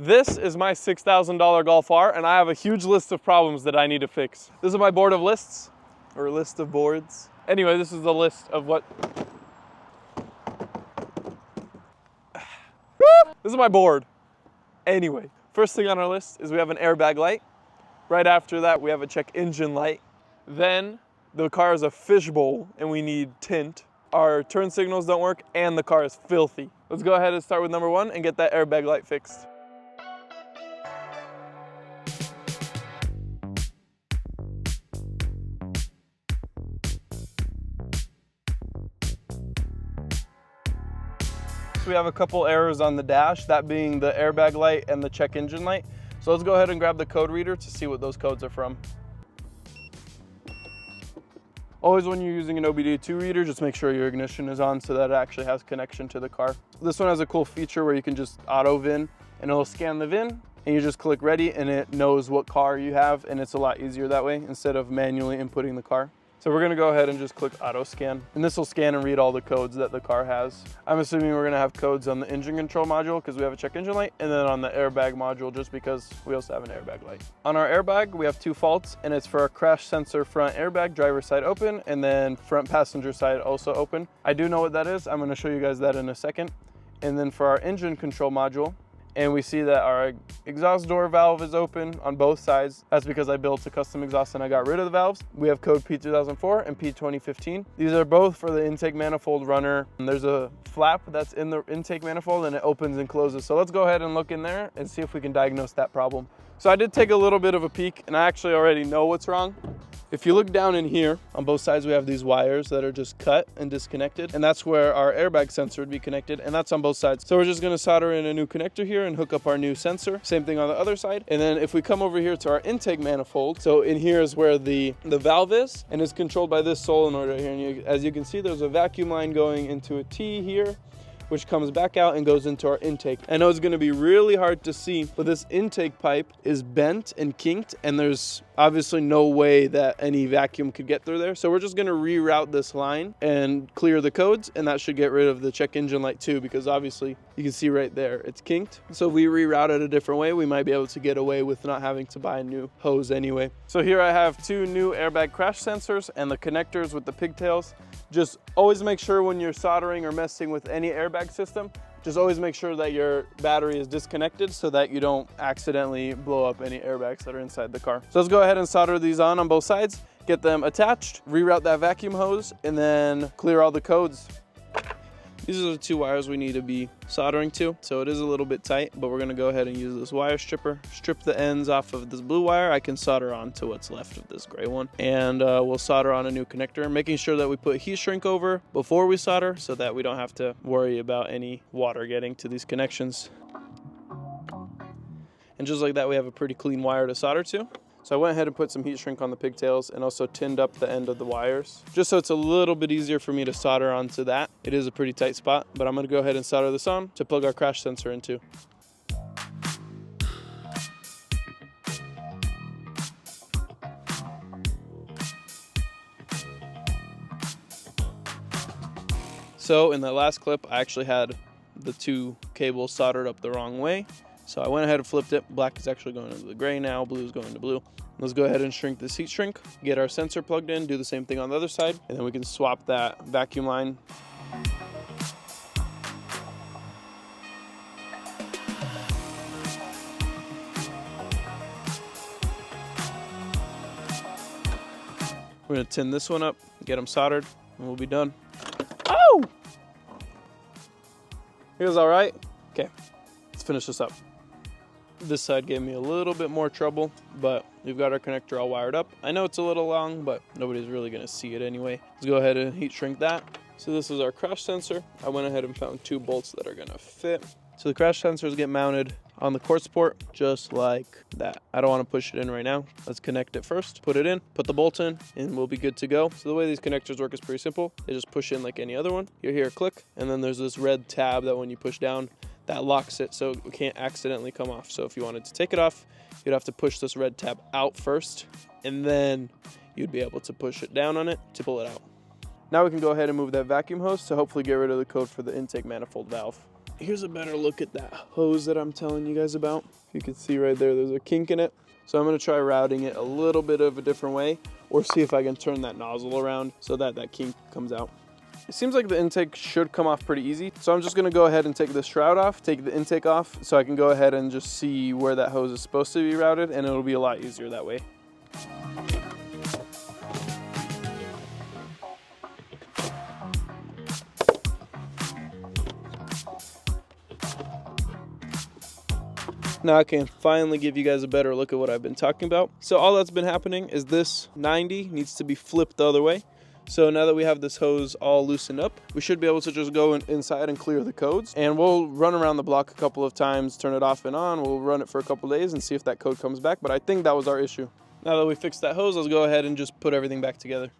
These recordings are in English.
This is my $6,000 GolfR, and I have a huge list of problems that I need to fix. This is my board of lists, or list of boards. Anyway, this is the list of what... This is my board. Anyway, first thing on our list is we have an airbag light. Right after that, we have a check engine light. Then the car is a fishbowl and we need tint. Our turn signals don't work and the car is filthy. Let's go ahead and start with number one and get that airbag light fixed. We have a couple errors on the dash, that being the airbag light and the check engine light. So let's go ahead and grab the code reader to see what those codes are from. Always when you're using an OBD2 reader, just make sure your ignition is on so that it actually has connection to the car. This one has a cool feature where you can just auto VIN and it'll scan the VIN and you just click ready and it knows what car you have, and it's a lot easier that way instead of manually inputting the car. So we're gonna go ahead and just click auto scan, and this will scan and read all the codes that the car has. I'm assuming we're gonna have codes on the engine control module because we have a check engine light, and then on the airbag module just because we also have an airbag light. On our airbag, we have two faults, and it's for our crash sensor front airbag, driver side open, and then front passenger side also open. I do know what that is. I'm gonna show you guys that in a second. And then for our engine control module, and we see that our exhaust door valve is open on both sides. That's because I built a custom exhaust and I got rid of the valves. We have code P2004 and P2015. These are both for the intake manifold runner. And there's a flap that's in the intake manifold and it opens and closes. So let's go ahead and look in there and see if we can diagnose that problem. So I did take a little bit of a peek and I actually already know what's wrong. If you look down in here, on both sides we have these wires that are just cut and disconnected, and that's where our airbag sensor would be connected, and that's on both sides. So we're just gonna solder in a new connector here and hook up our new sensor. Same thing on the other side. And then if we come over here to our intake manifold, so in here is where the valve is, and it's controlled by this solenoid right here. And as you can see, there's a vacuum line going into a T here, which comes back out and goes into our intake. I know it's gonna be really hard to see, but this intake pipe is bent and kinked, and there's obviously no way that any vacuum could get through there. So we're just gonna reroute this line and clear the codes, and that should get rid of the check engine light too, because obviously you can see right there, it's kinked. So if we reroute it a different way, we might be able to get away with not having to buy a new hose anyway. So here I have two new airbag crash sensors and the connectors with the pigtails. Just always make sure when you're soldering or messing with any airbag system, just always make sure that your battery is disconnected so that you don't accidentally blow up any airbags that are inside the car. So let's go ahead and solder these on both sides, get them attached, reroute that vacuum hose, and then clear all the codes. These are the two wires we need to be soldering to, so it is a little bit tight, but we're gonna go ahead and use this wire stripper, strip the ends off of this blue wire. I can solder on to what's left of this gray one, and we'll solder on a new connector, making sure that we put heat shrink over before we solder so that we don't have to worry about any water getting to these connections. And just like that, we have a pretty clean wire to solder to. So I went ahead and put some heat shrink on the pigtails and also tinned up the end of the wires, just so it's a little bit easier for me to solder onto that. It is a pretty tight spot, but I'm gonna go ahead and solder this on to plug our crash sensor into. So in that last clip, I actually had the two cables soldered up the wrong way. So I went ahead and flipped it. Black is actually going into the gray now, blue is going to blue. Let's go ahead and shrink this heat shrink, get our sensor plugged in, do the same thing on the other side, and then we can swap that vacuum line. We're gonna tin this one up, get them soldered, and we'll be done. Oh! It was all right? Okay, let's finish this up. This side gave me a little bit more trouble, but we've got our connector all wired up. I know it's a little long, but nobody's really gonna see it anyway. Let's go ahead and heat shrink that. So this is our crash sensor. I went ahead and found two bolts that are gonna fit. So the crash sensors get mounted on the quartz port just like that. I don't wanna push it in right now. Let's connect it first, put it in, put the bolt in, and we'll be good to go. So the way these connectors work is pretty simple. They just push in like any other one. You hear a click, and then there's this red tab that when you push down, that locks it so it can't accidentally come off. So if you wanted to take it off, you'd have to push this red tab out first, and then you'd be able to push it down on it to pull it out. Now we can go ahead and move that vacuum hose to hopefully get rid of the code for the intake manifold valve. here's a better look at that hose that I'm telling you guys about. You can see right there, there's a kink in it. So I'm gonna try routing it a little bit of a different way, or see if I can turn that nozzle around so that that kink comes out. It seems like the intake should come off pretty easy. So I'm just gonna go ahead and take the shroud off, take the intake off, so I can go ahead and just see where that hose is supposed to be routed, and it'll be a lot easier that way. Now I can finally give you guys a better look at what I've been talking about. So all that's been happening is this 90 needs to be flipped the other way. So now that we have this hose all loosened up, we should be able to just go inside and clear the codes. And we'll run around the block a couple of times, turn it off and on. We'll run it for a couple of days and see if that code comes back. But I think that was our issue. Now that we fixed that hose, let's go ahead and just put everything back together.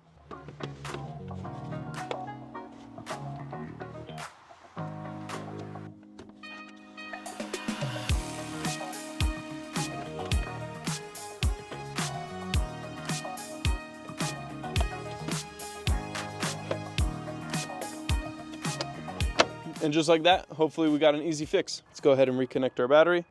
And just like that, hopefully we got an easy fix. Let's go ahead and reconnect our battery.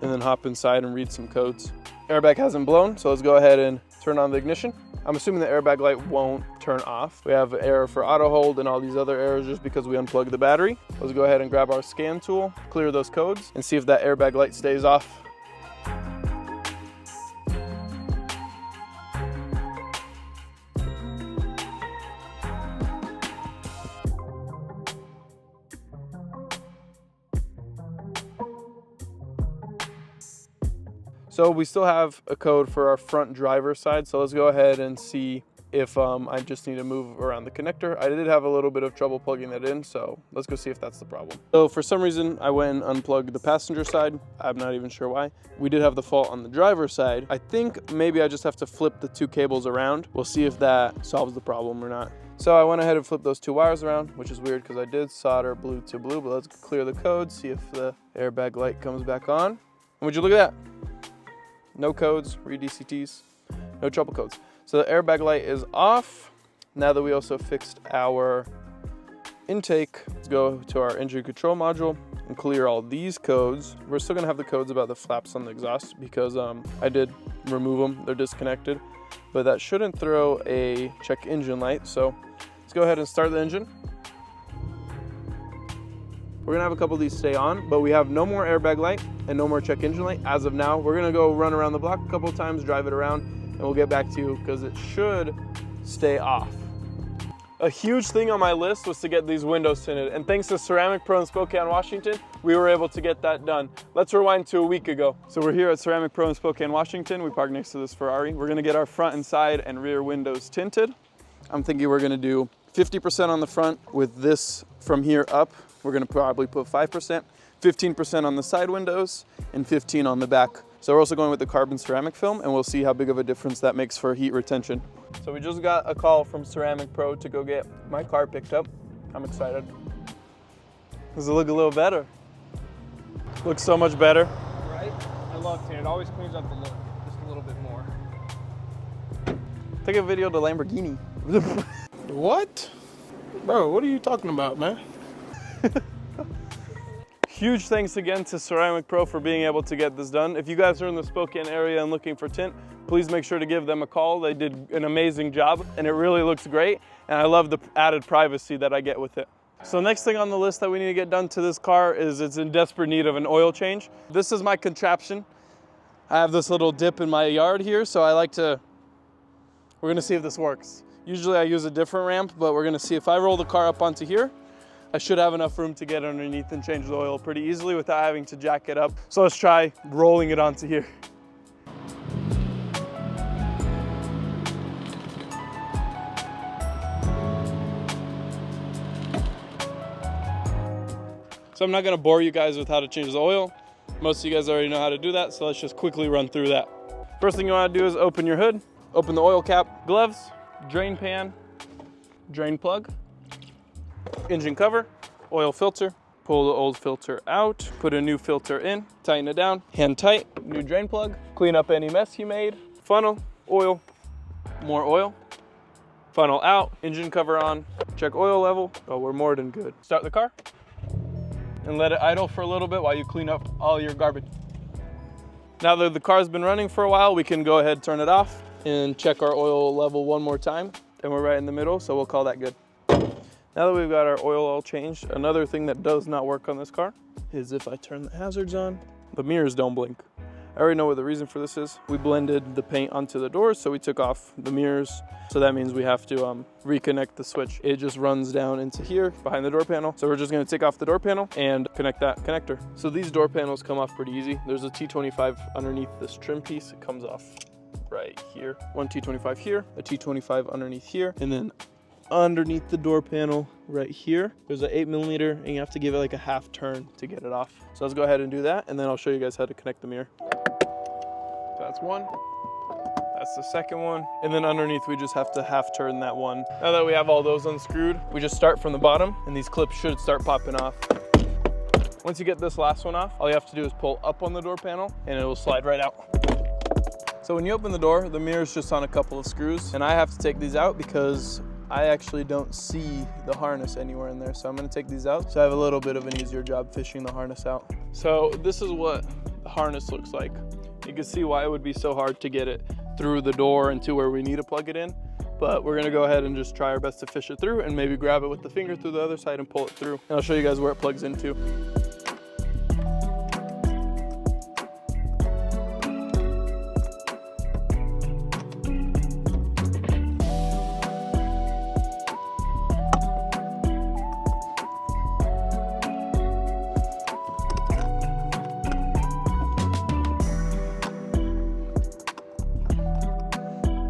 And then hop inside and read some codes. Airbag hasn't blown, so let's go ahead and turn on the ignition. I'm assuming the airbag light won't turn off. We have an error for auto hold and all these other errors just because we unplugged the battery. Let's go ahead and grab our scan tool, clear those codes, and see if that airbag light stays off. So we still have a code for our front driver side. So let's go ahead and see if I just need to move around the connector. I did have a little bit of trouble plugging that in, so let's go see if that's the problem. So for some reason, I went and unplugged the passenger side. I'm not even sure why. We did have the fault on the driver's side. I think maybe I just have to flip the two cables around. We'll see if that solves the problem or not. So I went ahead and flipped those two wires around, which is weird because I did solder blue to blue, but let's clear the code, see if the airbag light comes back on. And would you look at that? No codes, read DCTs, no trouble codes. So the airbag light is off. Now that we also fixed our intake, let's go to our engine control module and clear all these codes. We're still gonna have the codes about the flaps on the exhaust because I did remove them, they're disconnected, but that shouldn't throw a check engine light. So let's go ahead and start the engine. We're gonna have a couple of these stay on, but we have no more airbag light and no more check engine light as of now. We're gonna go run around the block a couple of times, drive it around, and we'll get back to you because it should stay off. A huge thing on my list was to get these windows tinted, and thanks to Ceramic Pro in Spokane, Washington, we were able to get that done. Let's rewind to a week ago. So we're here at Ceramic Pro in Spokane, Washington. We parked next to this Ferrari. We're gonna get our front and side and rear windows tinted. I'm thinking we're gonna do 50% on the front with this from here up. We're gonna probably put 5%, 15% on the side windows, and 15 on the back. So we're also going with the carbon ceramic film, and we'll see how big of a difference that makes for heat retention. So we just got a call from Ceramic Pro to go get my car picked up. I'm excited. Does it look a little better? Looks so much better. Right? I love tin. It always cleans up the look just a little bit more. Take a video of the Lamborghini. What? Bro, what are you talking about, man? Huge thanks again to Ceramic Pro for being able to get this done. If you guys are in the Spokane area and looking for tint, please make sure to give them a call. They did an amazing job and it really looks great. And I love the added privacy that I get with it. So next thing on the list that we need to get done to this car is it's in desperate need of an oil change. This is my contraption. I have this little dip in my yard here, so we're gonna see if this works. Usually I use a different ramp, but we're gonna see if I roll the car up onto here, I should have enough room to get underneath and change the oil pretty easily without having to jack it up. So let's try rolling it onto here. So I'm not gonna bore you guys with how to change the oil. Most of you guys already know how to do that, so let's just quickly run through that. First thing you wanna do is open your hood, open the oil cap, gloves, drain pan, drain plug, engine cover, oil filter, pull the old filter out, put a new filter in, tighten it down, hand tight, new drain plug, clean up any mess you made, funnel, oil, more oil, funnel out, engine cover on, Check oil level. Oh, we're more than good. Start the car and let it idle for a little bit while you clean up all your garbage. Now that the car's been running for a while, we can go ahead, turn it off, and check our oil level one more time. And we're right in the middle, so we'll call that good. Now that we've got our oil all changed, another thing that does not work on this car is if I turn the hazards on, the mirrors don't blink. I already know what the reason for this is. We blended the paint onto the doors, so we took off the mirrors. So that means we have to reconnect the switch. It just runs down into here behind the door panel. So we're just gonna take off the door panel and connect that connector. So these door panels come off pretty easy. There's a T25 underneath this trim piece. It comes off right here. One T25 here, a T25 underneath here, and then underneath the door panel right here, there's an 8mm, and you have to give it like a half turn to get it off. So let's go ahead and do that, and then I'll show you guys how to connect the mirror. That's one. That's the second one. And then underneath, we just have to half turn that one. Now that we have all those unscrewed, we just start from the bottom, and these clips should start popping off. Once you get this last one off, all you have to do is pull up on the door panel, and it will slide right out. So when you open the door, the mirror's just on a couple of screws, and I have to take these out because I actually don't see the harness anywhere in there. So I'm gonna take these out so I have a little bit of an easier job fishing the harness out. So this is what the harness looks like. You can see why it would be so hard to get it through the door and to where we need to plug it in. But we're gonna go ahead and just try our best to fish it through and maybe grab it with the finger through the other side and pull it through. And I'll show you guys where it plugs into.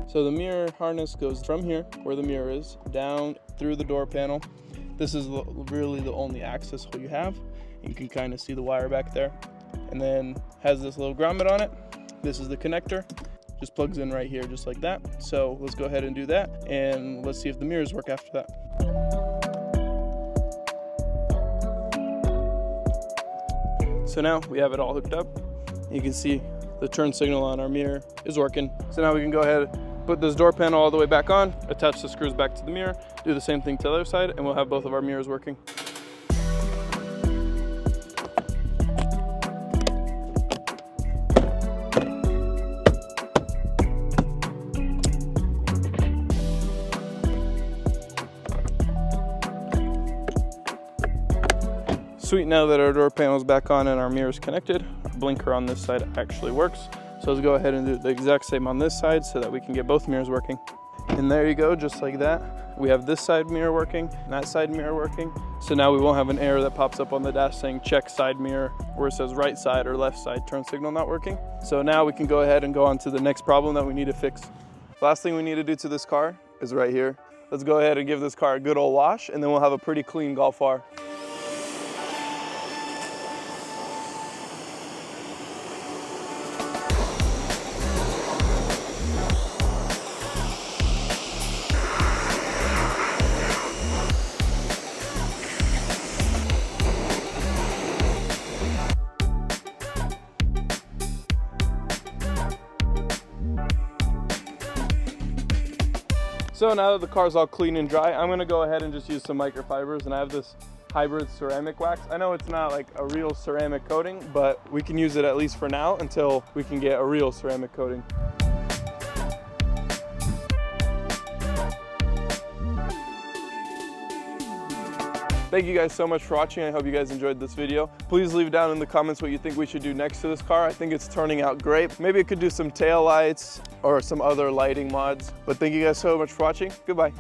So the mirror harness goes from here, where the mirror is, down through the door panel. This is really the only access hole you have. You can kind of see the wire back there. And then has this little grommet on it. This is the connector. Just plugs in right here, just like that. So let's go ahead and do that, and let's see if the mirrors work after that. So now we have it all hooked up. You can see the turn signal on our mirror is working. So now we can go ahead, put this door panel all the way back on, attach the screws back to the mirror, do the same thing to the other side, and we'll have both of our mirrors working. Sweet, now that our door panel is back on and our mirror is connected, our blinker on this side actually works. So let's go ahead and do the exact same on this side so that we can get both mirrors working. And there you go, just like that. We have this side mirror working and that side mirror working. So now we won't have an error that pops up on the dash saying check side mirror, where it says right side or left side turn signal not working. So now we can go ahead and go on to the next problem that we need to fix. Last thing we need to do to this car is right here. Let's go ahead and give this car a good old wash, and then we'll have a pretty clean GolfR. So now that the car's all clean and dry, I'm gonna go ahead and just use some microfibers, and I have this hybrid ceramic wax. I know it's not like a real ceramic coating, but we can use it at least for now until we can get a real ceramic coating. Thank you guys so much for watching. I hope you guys enjoyed this video. Please leave down in the comments what you think we should do next to this car. I think it's turning out great. Maybe it could do some tail lights or some other lighting mods. But thank you guys so much for watching. Goodbye.